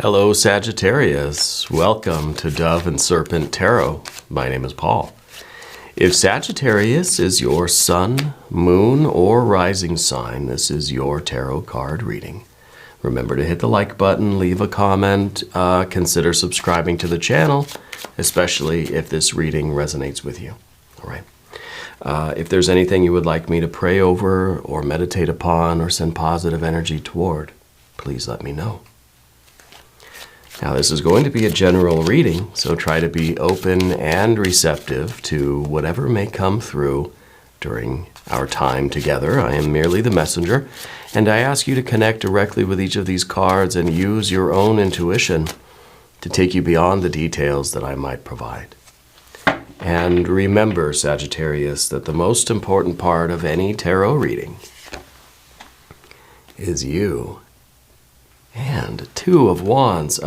Hello, Sagittarius. Welcome to Dove and Serpent Tarot. My name is Paul. If Sagittarius is your sun, moon, or rising sign, this is your tarot card reading. Remember to hit the like button, leave a comment, consider subscribing to the channel, especially if this reading resonates with you. All right. If there's anything you would like me to pray over or meditate upon or send positive energy toward, please let me know. Now, this is going to be a general reading, so try to be open and receptive to whatever may come through during our time together. I am merely the messenger, and I ask you to connect directly with each of these cards and use your own intuition to take you beyond the details that I might provide. And remember, Sagittarius, that the most important part of any tarot reading is you. And Two of Wands.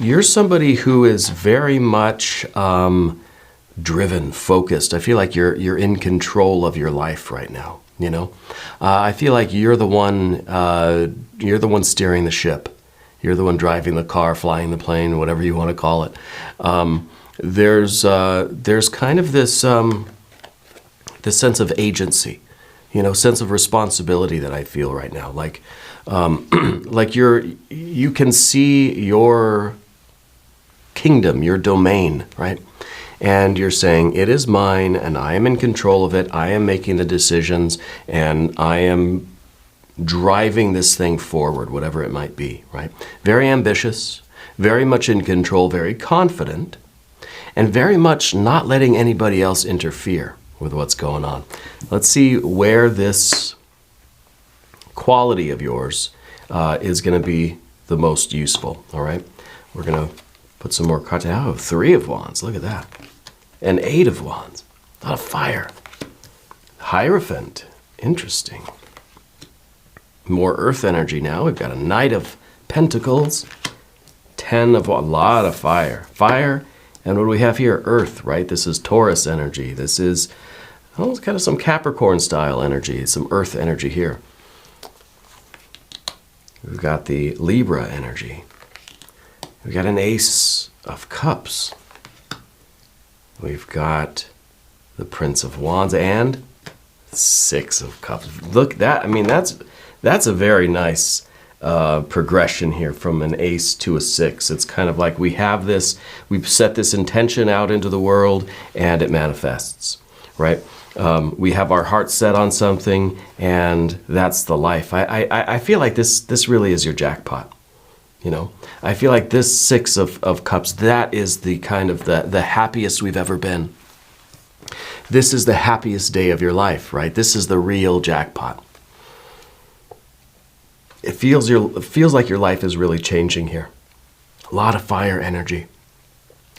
You're somebody who is very much driven, focused. I feel like you're in control of your life right now. You know, I feel like you're the one steering the ship. You're the one driving the car, flying the plane, whatever you want to call it. There's kind of this sense of agency, sense of responsibility that I feel right now. Like you can see your kingdom, your domain, right? And you're saying, it is mine, and I am in control of it. I am making the decisions, and I am driving this thing forward, whatever it might be, right? Very ambitious, very much in control, very confident, and very much not letting anybody else interfere with what's going on. Let's see where this quality of yours is going to be the most useful. All right, we're going to put some more cards. Oh, 3 of Wands. Look at that. And 8 of Wands. A lot of fire. Hierophant. Interesting. More earth energy now. We've got a Knight of Pentacles. 10 of Wands. A lot of fire. Fire. And what do we have here? Earth, right? This is Taurus energy. This is it's kind of some Capricorn style energy. Some earth energy here. We've got the Libra energy. We've got an Ace of Cups. We've got the Prince of Wands and 6 of Cups. Look at that. I mean, that's a very nice progression here from an Ace to a 6. It's kind of like we have this, we've set this intention out into the world and it manifests, right? We have our heart set on something, and that's the life. I feel like this really is your jackpot. I feel like this 6 of Cups, that is the kind of the happiest we've ever been. This is the happiest day of your life, right? This is the real jackpot. It feels like your life is really changing here. A lot of fire energy.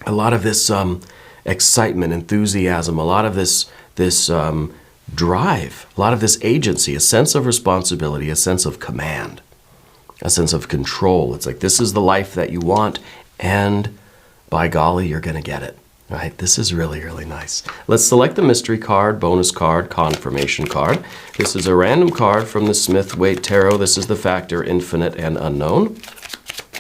A lot of this excitement, enthusiasm, a lot of this drive, a lot of this agency, a sense of responsibility, a sense of command, a sense of control. It's like, this is the life that you want, and by golly, you're going to get it, right? This is really, really nice. Let's select the mystery card, bonus card, confirmation card. This is a random card from the Smith-Waite Tarot. This is the factor infinite and unknown.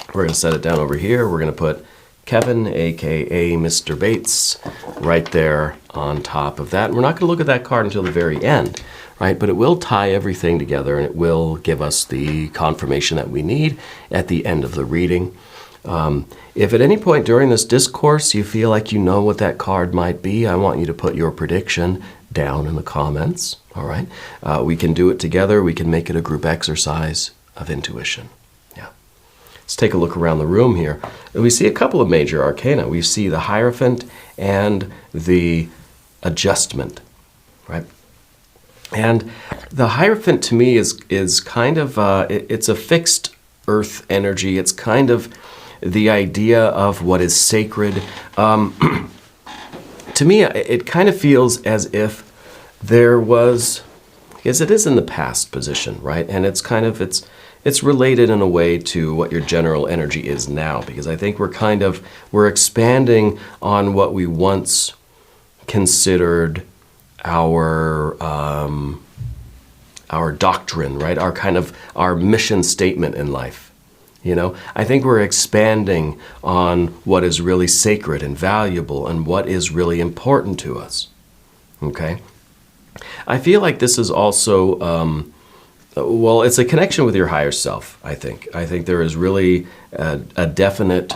We're going to set it down over here. We're going to put Kevin, aka Mr. Bates, right there on top of that. And we're not going to look at that card until the very end, right? But it will tie everything together, and it will give us the confirmation that we need at the end of the reading. If at any point during this discourse you feel like you know what that card might be, I want you to put your prediction down in the comments, all right? We can do it together. We can make it a group exercise of intuition. Let's take a look around the room here. We see a couple of major arcana. We see the Hierophant and the Adjustment, right? And the Hierophant to me is kind of, it's a fixed earth energy. It's kind of the idea of what is sacred. To me, it kind of feels as if there was, because it is in the past position, right? And it's kind of, it's related in a way to what your general energy is now, because I think we're expanding on what we once considered our doctrine, right? Our mission statement in life. You know, I think we're expanding on what is really sacred and valuable and what is really important to us. Okay? I feel like this is also, well, it's a connection with your higher self, I think. I think there is really a definite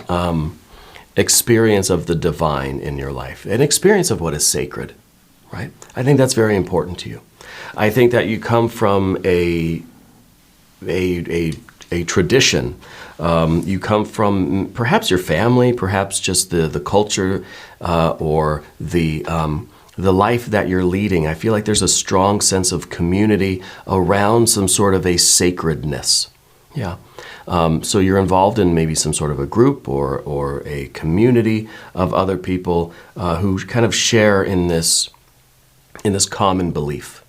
experience of the divine in your life, an experience of what is sacred, right? I think that's very important to you. I think that you come from a tradition. You come from perhaps your family, perhaps just the culture, or the life that you're leading. I feel like there's a strong sense of community around some sort of a sacredness. Yeah. So you're involved in maybe some sort of a group or a community of other people who kind of share in this common belief.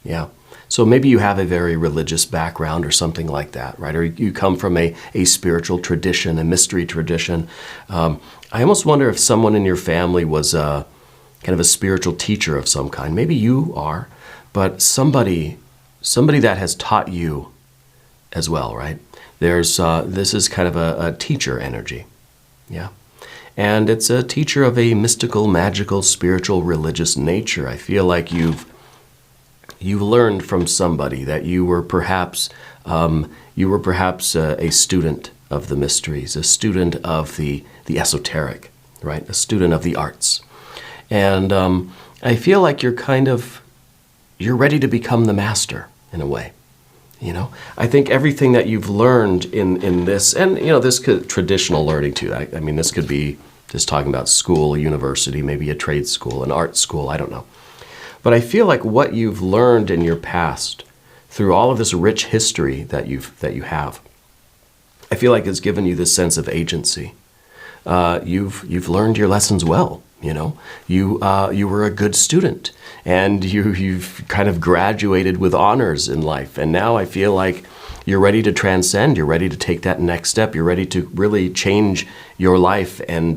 Yeah. So maybe you have a very religious background or something like that, right? Or you come from a spiritual tradition, a mystery tradition. I almost wonder if someone in your family was kind of a spiritual teacher of some kind. Maybe you are, but somebody that has taught you as well, right? This is kind of a teacher energy, yeah. And it's a teacher of a mystical, magical, spiritual, religious nature. I feel like you've learned from somebody that you were perhaps a student of the mysteries, a student of the esoteric, right? A student of the arts. And I feel like you're ready to become the master in a way. You know, I think everything that you've learned in this, and you know, this could traditional learning too. I mean, this could be just talking about school, a university, maybe a trade school, an art school. I don't know, but I feel like what you've learned in your past through all of this rich history that you have, I feel like it's given you this sense of agency. You've learned your lessons well. You know, you were a good student, and you've kind of graduated with honors in life. And now I feel like you're ready to transcend. You're ready to take that next step. You're ready to really change your life and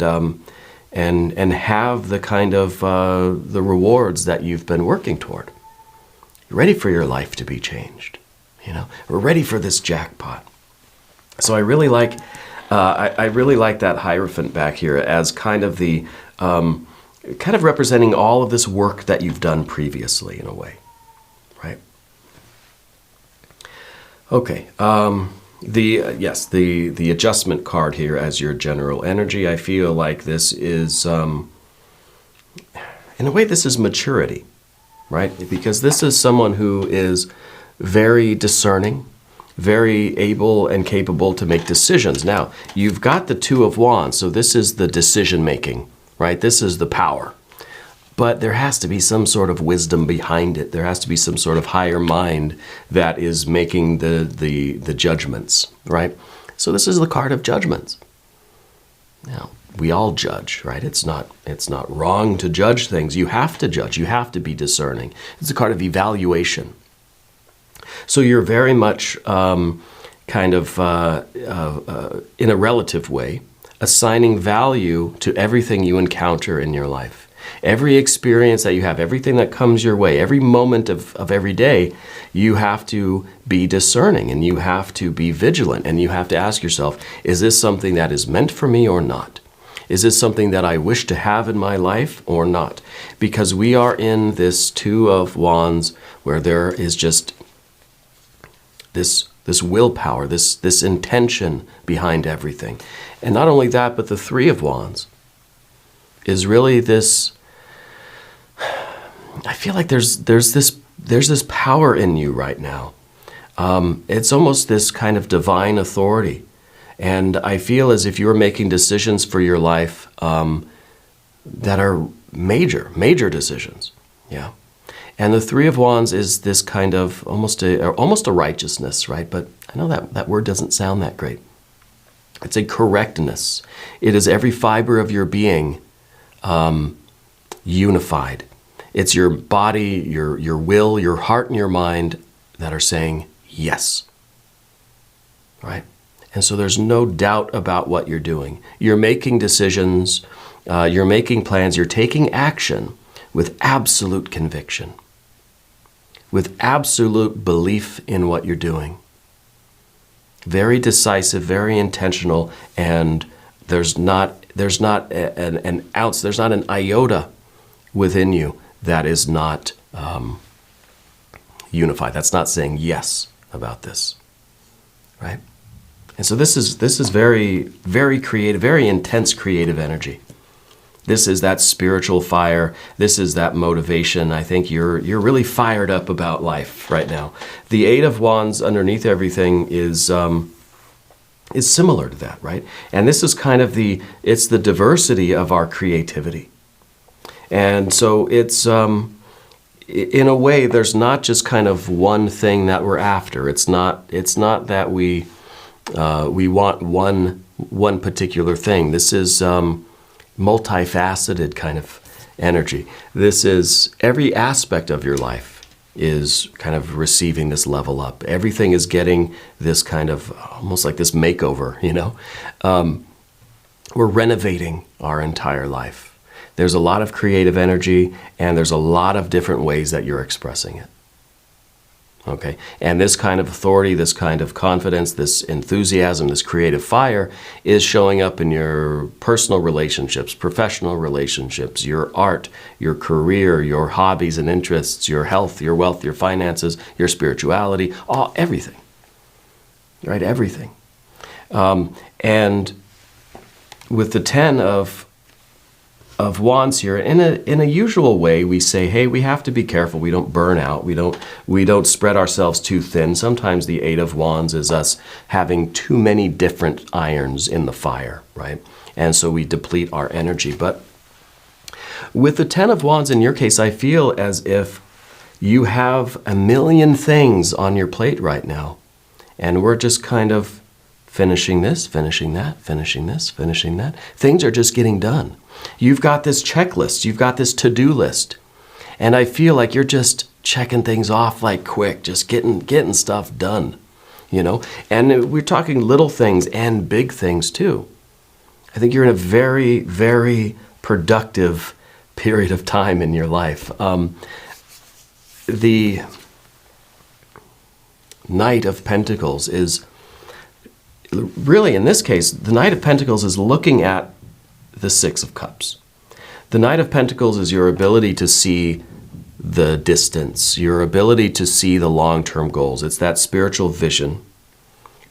have the kind of the rewards that you've been working toward. You're ready for your life to be changed. You know, we're ready for this jackpot. So I really like that Hierophant back here as kind of the kind of representing all of this work that you've done previously in a way, right? Okay, the adjustment card here as your general energy. I feel like this is, in a way, this is maturity, right? Because this is someone who is very discerning, very able and capable to make decisions. Now, you've got the Two of Wands, so this is the decision making, right? This is the power. But there has to be some sort of wisdom behind it. There has to be some sort of higher mind that is making the judgments, right? So this is the card of judgments. Now, we all judge, right? It's not wrong to judge things. You have to judge. You have to be discerning. It's a card of evaluation. So you're very much in a relative way, assigning value to everything you encounter in your life. Every experience that you have, everything that comes your way, every moment of every day, you have to be discerning and you have to be vigilant and you have to ask yourself, is this something that is meant for me or not? Is this something that I wish to have in my life or not? Because we are in this Two of Wands where there is just this willpower, this intention behind everything. And not only that, but the Three of Wands is really this, I feel like there's this power in you right now. It's almost this kind of divine authority. And I feel as if you're making decisions for your life that are major decisions. Yeah. And the Three of Wands is this kind of almost a righteousness, right? But I know that word doesn't sound that great. It's a correctness. It is every fiber of your being unified. It's your body, your will, your heart, and your mind that are saying yes, right? And so there's no doubt about what you're doing. You're making decisions, you're making plans, you're taking action with absolute conviction, with absolute belief in what you're doing. very decisive, very intentional, and there's not an ounce, there's not an iota within you that is not unified. That's not saying yes about this, right? And so this is very, very creative, very intense creative energy. This is that spiritual fire. This is that motivation. I think you're really fired up about life right now. The Eight of Wands underneath everything is similar to that, right? And this is kind of it's the diversity of our creativity. And so it's, in a way, there's not just kind of one thing that we're after. It's not that we want one particular thing. This is multifaceted kind of energy. This is every aspect of your life is kind of receiving this level up. Everything is getting this kind of almost like this makeover, you know? We're renovating our entire life. There's a lot of creative energy, and there's a lot of different ways that you're expressing it. Okay? And this kind of authority, this kind of confidence, this enthusiasm, this creative fire is showing up in your personal relationships, professional relationships, your art, your career, your hobbies and interests, your health, your wealth, your finances, your spirituality, everything. Right? Everything. And with the 10 of Wands here, in a usual way, we say, hey, we have to be careful. We don't burn out. We don't spread ourselves too thin. Sometimes the 8 of Wands is us having too many different irons in the fire, right? And so we deplete our energy. But with the 10 of Wands, in your case, I feel as if you have a million things on your plate right now. And we're just kind of finishing this, finishing that, finishing this, finishing that. Things are just getting done. You've got this checklist. You've got this to-do list. And I feel like you're just checking things off like quick, just getting stuff done, you know? And we're talking little things and big things too. I think you're in a very, very productive period of time in your life. The Knight of Pentacles is really, in this case, the Knight of Pentacles is looking at the Six of Cups. The Knight of Pentacles is your ability to see the distance, your ability to see the long-term goals. It's that spiritual vision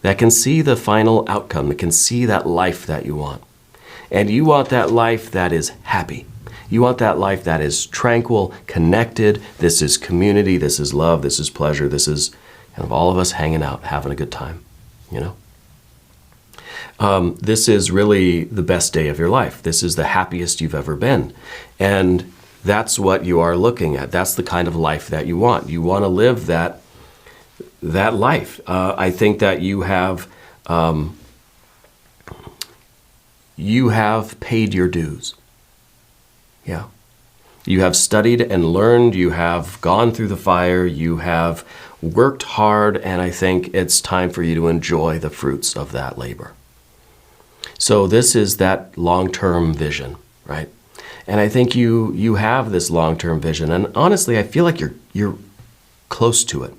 that can see the final outcome, that can see that life that you want. And you want that life that is happy. You want that life that is tranquil, connected. This is community, this is love, this is pleasure, this is kind of all of us hanging out, having a good time, you know? This is really the best day of your life. This is the happiest you've ever been. And that's what you are looking at. That's the kind of life that you want. You want to live that life. I think that you have paid your dues. Yeah. You have studied and learned. You have gone through the fire. You have worked hard. And I think it's time for you to enjoy the fruits of that labor. So this is that long-term vision, right? And I think you have this long-term vision. And honestly, I feel like you're close to it.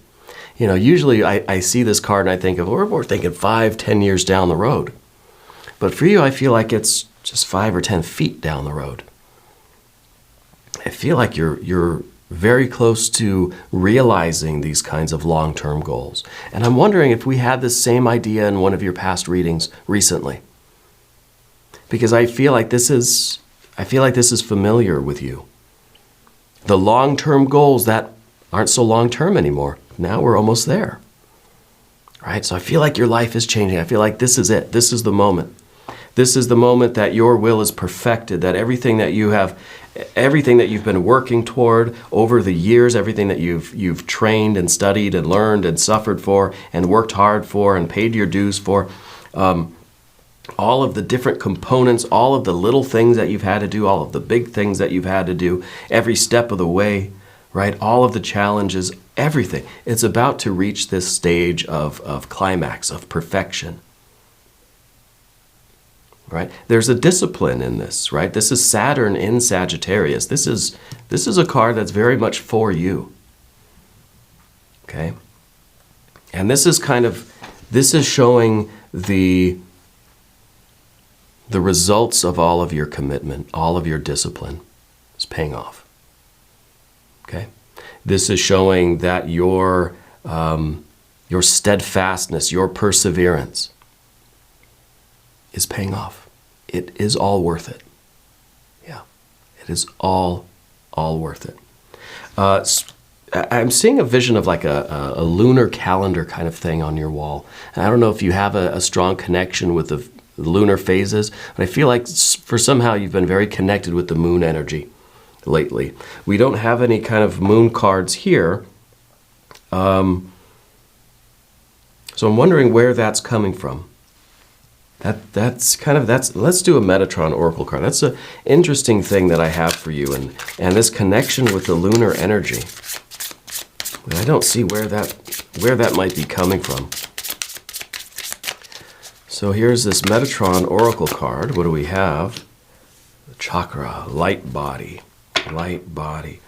You know, usually I see this card and I think of, we're thinking 5-10 years down the road. But for you, I feel like it's just 5 or 10 feet down the road. I feel like you're very close to realizing these kinds of long-term goals. And I'm wondering if we had this same idea in one of your past readings recently. Because I feel like this is familiar with you. The long-term goals that aren't so long-term anymore. Now we're almost there. Right? So I feel like your life is changing. I feel like this is it. This is the moment. This is the moment that your will is perfected, that everything that you've been working toward over the years, everything that you've trained and studied and learned and suffered for and worked hard for and paid your dues for, all of the different components, all of the little things that you've had to do, all of the big things that you've had to do, every step of the way, right? All of the challenges, everything. It's about to reach this stage of climax, of perfection, right? There's a discipline in this, right? This is Saturn in Sagittarius. This is a card that's very much for you, okay? And this is kind of This is showing the results of all of your commitment, all of your discipline is paying off. Okay? This is showing that your steadfastness, your perseverance is paying off. It is all worth it. Yeah, it is all worth it. I'm seeing a vision of like a lunar calendar kind of thing on your wall. And I don't know if you have a strong connection with the lunar phases, but I feel like for somehow you've been very connected with the moon energy lately. We don't have any kind of moon cards here. So I'm wondering where that's coming from. Let's do a Metatron Oracle card. That's an interesting thing that I have for you, and this connection with the lunar energy. I don't see where that might be coming from. So here's this Metatron Oracle card. What do we have? The chakra, light body, light body.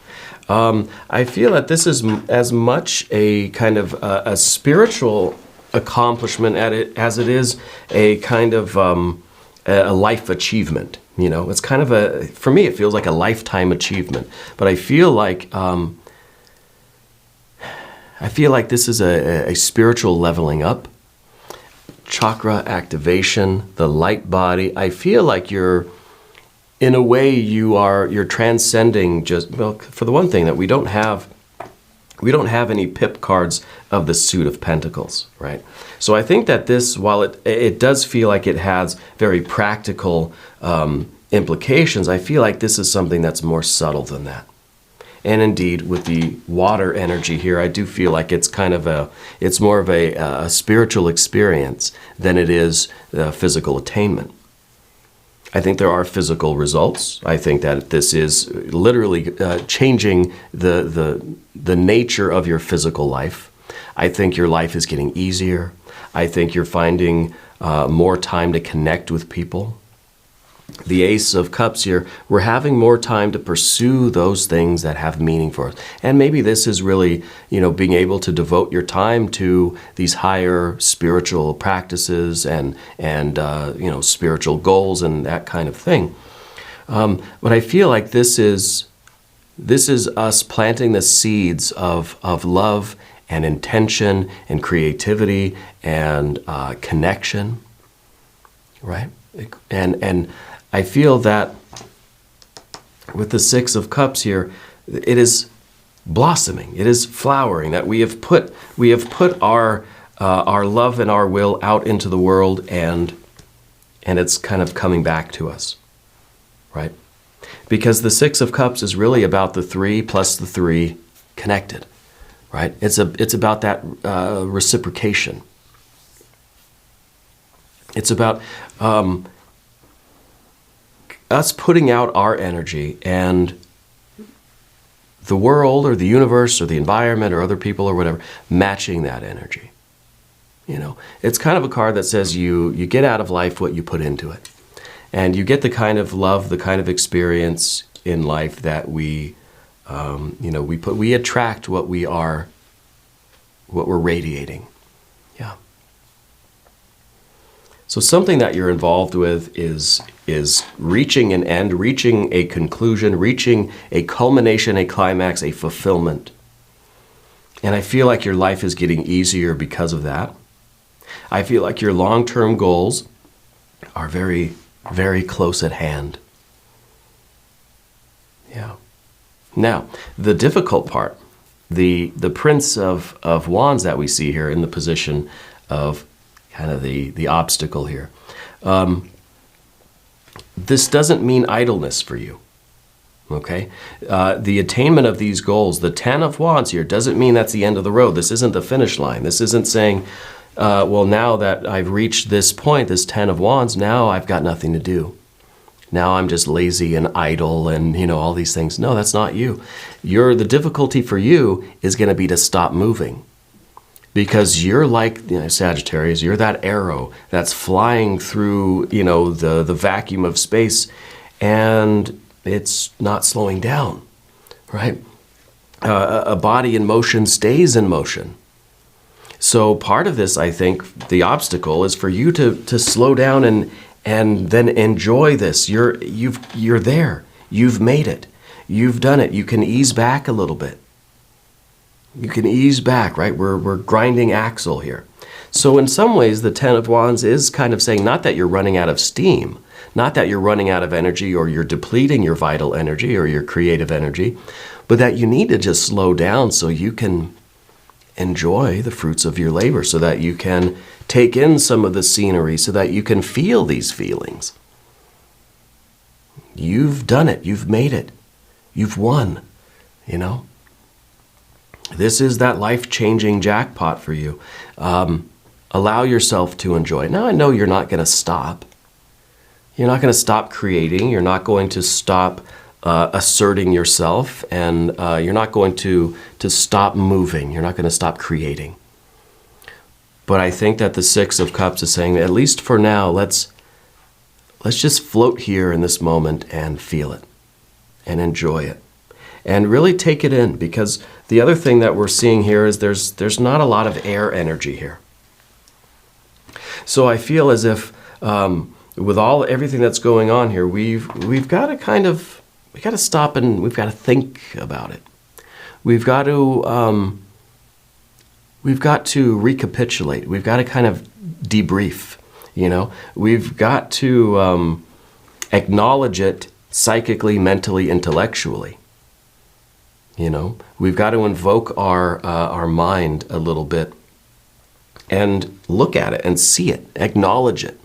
I feel that this is as much a kind of a spiritual accomplishment as it is a kind of a life achievement. You know, it's kind of for me, it feels like a lifetime achievement. But I feel like this is a spiritual leveling up, chakra activation, the light body. I feel like in a way, you're transcending for the one thing that we don't have any pip cards of the suit of pentacles, right? So I think that this, while it does feel like it has very practical implications, I feel like this is something that's more subtle than that. And indeed, with the water energy here, I do feel like it's it's more of a spiritual experience than it is physical attainment. I think there are physical results. I think that this is literally changing the nature of your physical life. I think your life is getting easier. I think you're finding more time to connect with people. The Ace of Cups here, we're having more time to pursue those things that have meaning for us. And maybe this is really, being able to devote your time to these higher spiritual practices and spiritual goals and that kind of thing. But I feel like this is us planting the seeds of love and intention and creativity and connection, right? And I feel that with the Six of Cups here, it is blossoming, it is flowering, that we have put our love and our will out into the world, and it's kind of coming back to us, right? Because the Six of Cups is really about the three plus the three connected, right? It's about that reciprocation. It's about us putting out our energy and the world or the universe or the environment or other people or whatever matching that energy. It's kind of a card that says you get out of life what you put into it. And you get the kind of love, the kind of experience in life that we attract what we're radiating. Yeah. So something that you're involved with is reaching an end, reaching a conclusion, reaching a culmination, a climax, a fulfillment. And I feel like your life is getting easier because of that. I feel like your long-term goals are very, very close at hand. Yeah. Now, the difficult part, the Prince of Wands that we see here in the position of kind of the obstacle here. This doesn't mean idleness for you, okay? The attainment of these goals, the 10 of Wands here, doesn't mean that's the end of the road. This isn't the finish line. This isn't saying, well, now that I've reached this point, this 10 of Wands, now I've got nothing to do. Now I'm just lazy and idle and, all these things. No, that's not you. The difficulty for you is going to be to stop moving. Because you're like Sagittarius, you're that arrow that's flying through, the vacuum of space, and it's not slowing down, right? A body in motion stays in motion. So part of this, I think, the obstacle is for you to slow down and then enjoy this. You're there. You've made it. You've done it. You can ease back a little bit. You can ease back, right? We're grinding axle here. So in some ways, the Ten of Wands is kind of saying not that you're running out of steam, not that you're running out of energy or you're depleting your vital energy or your creative energy, but that you need to just slow down so you can enjoy the fruits of your labor, so that you can take in some of the scenery, so that you can feel these feelings. You've done it. You've made it. You've won, you know? This is that life-changing jackpot for you. Allow yourself to enjoy it. Now, I know you're not going to stop. You're not going to stop creating. You're not going to stop asserting yourself. And you're not going to stop moving. You're not going to stop creating. But I think that the Six of Cups is saying, at least for now, let's just float here in this moment and feel it and enjoy it. And really take it in, because the other thing that we're seeing here is there's not a lot of air energy here. So I feel as if with everything that's going on here, we've got to stop and we've got to think about it. We've got to recapitulate. We've got to kind of debrief. You know, we've got to acknowledge it psychically, mentally, intellectually. You know, we've got to invoke our mind a little bit and look at it and see it, acknowledge it.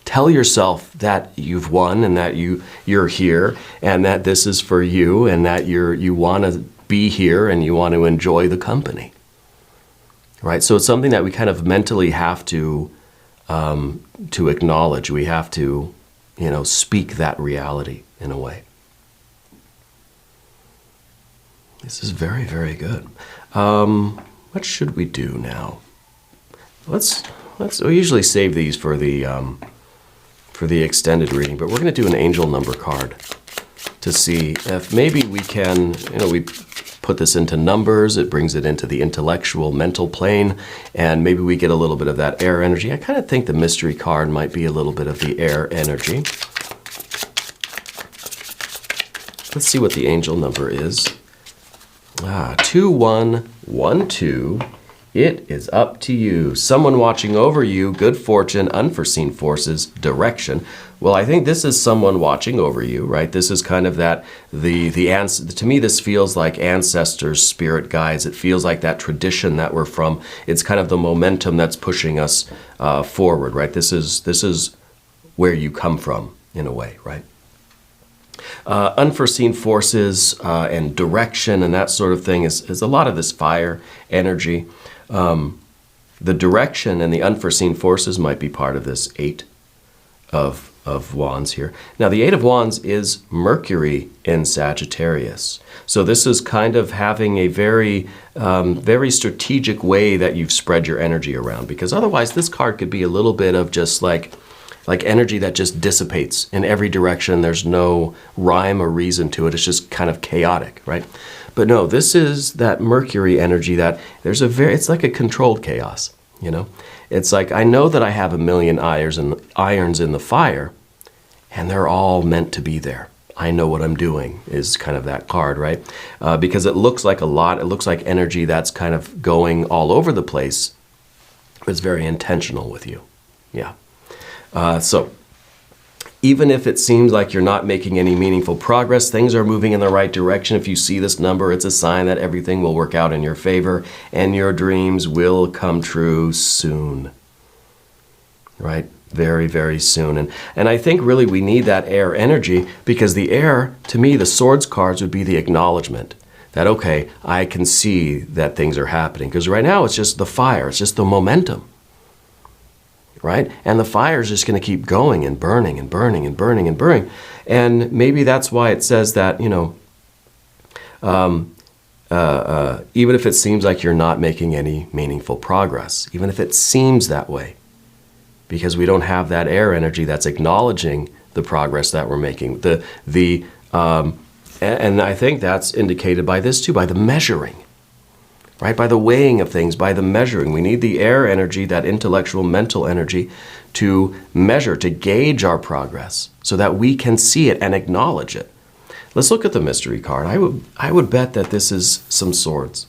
Tell yourself that you've won and that you're here and that this is for you and that you want to be here and you want to enjoy the company. Right? So it's something that we kind of mentally have to acknowledge. We have to, you know, speak that reality in a way. This is very, very good. What should we do now? We usually save these for the extended reading, but we're going to do an angel number card to see if maybe we can, you know, we put this into numbers, it brings it into the intellectual, mental plane, and maybe we get a little bit of that air energy. I kind of think the mystery card might be a little bit of the air energy. Let's see what the angel number is. 2112. It is up to you. Someone watching over you, good fortune, unforeseen forces, direction. Well, I think this is someone watching over you, right? This is kind of that, to me, this feels like ancestors, spirit guides. It feels like that tradition that we're from. It's kind of the momentum that's pushing us forward, right? This is where you come from, in a way, right? Unforeseen forces and direction and that sort of thing is a lot of this fire energy. The direction and the unforeseen forces might be part of this Eight of Wands here. Now, the Eight of Wands is Mercury in Sagittarius. So this is kind of having a very, very strategic way that you've spread your energy around, because otherwise this card could be a little bit of just like energy that just dissipates in every direction. There's no rhyme or reason to it. It's just kind of chaotic, right? But no, this is that Mercury energy that it's like a controlled chaos, you know? It's like, I know that I have a million irons in the fire, and they're all meant to be there. I know what I'm doing is kind of that card, right? Because it looks like a lot. It looks like energy that's kind of going all over the place. It's very intentional with you. Yeah. So even if it seems like you're not making any meaningful progress, things are moving in the right direction. If you see this number, it's a sign that everything will work out in your favor and your dreams will come true soon. Right? Very, very soon. And I think really we need that air energy, because the air, to me, the swords cards would be the acknowledgement that, okay, I can see that things are happening. Because right now it's just the fire. It's just the momentum. Right? And the fire is just going to keep going and burning and burning and burning and burning. And maybe that's why it says that, you know, even if it seems like you're not making any meaningful progress, even if it seems that way, because we don't have that air energy that's acknowledging the progress that we're making. And I think that's indicated by this too, by the measuring. right? By the weighing of things, by the measuring. We need the air energy, that intellectual, mental energy, to measure, to gauge our progress so that we can see it and acknowledge it. Let's look at the mystery card. I would bet that this is some swords.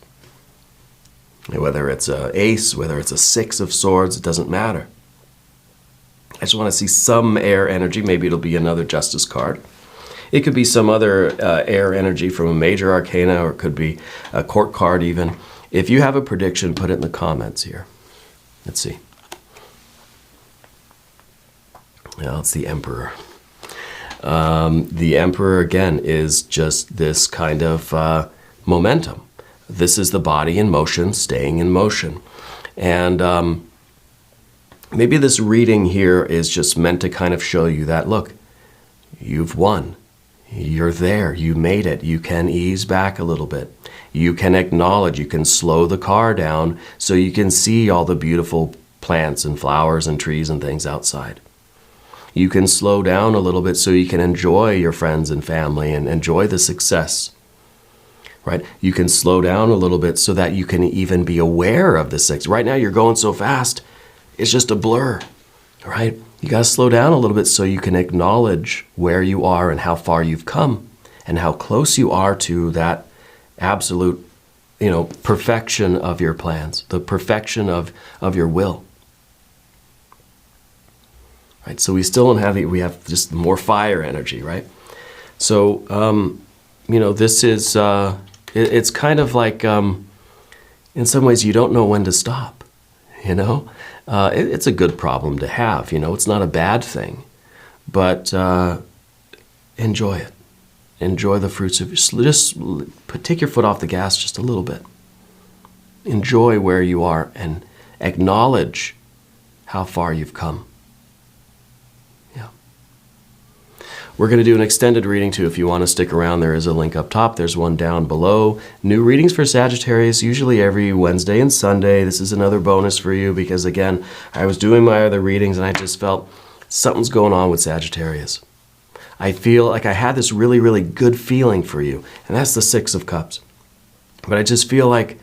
Whether it's an ace, whether it's a 6 of swords, it doesn't matter. I just want to see some air energy. Maybe it'll be another justice card. It could be some other air energy from a major arcana, or it could be a court card even. If you have a prediction, put it in the comments here. Let's see. Well, it's the Emperor. The Emperor, again, is just this kind of momentum. This is the body in motion, staying in motion. And maybe this reading here is just meant to kind of show you that, look, you've won. You're there. You made it. You can ease back a little bit. You can acknowledge. You can slow the car down so you can see all the beautiful plants and flowers and trees and things outside. You can slow down a little bit so you can enjoy your friends and family and enjoy the success. Right? You can slow down a little bit so that you can even be aware of the success. Right now you're going so fast, it's just a blur. Right? You got to slow down a little bit so you can acknowledge where you are and how far you've come and how close you are to that absolute, perfection of your plans, the perfection of your will. Right? So we still don't have we have just more fire energy, right? So, this is, it's kind of like, in some ways you don't know when to stop, It's a good problem to have, it's not a bad thing, but enjoy it. Enjoy the fruits of just take your foot off the gas just a little bit. Enjoy where you are and acknowledge how far you've come. Yeah. We're going to do an extended reading too. If you want to stick around, there is a link up top. There's one down below. New readings for Sagittarius, usually every Wednesday and Sunday. This is another bonus for you because, again, I was doing my other readings and I just felt something's going on with Sagittarius. I feel like I had this really, really good feeling for you, and that's the 6 of Cups. But I just feel like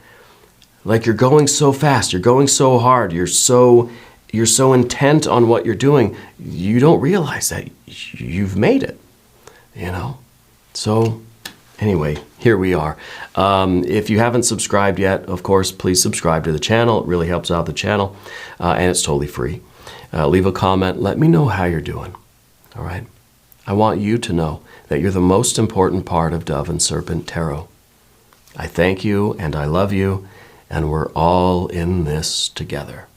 you're going so fast, you're going so hard, you're so intent on what you're doing, you don't realize that you've made it, So anyway, here we are. If you haven't subscribed yet, of course, please subscribe to the channel. It really helps out the channel, and it's totally free. Leave a comment. Let me know how you're doing, all right? I want you to know that you're the most important part of Dove and Serpent Tarot. I thank you and I love you, and we're all in this together.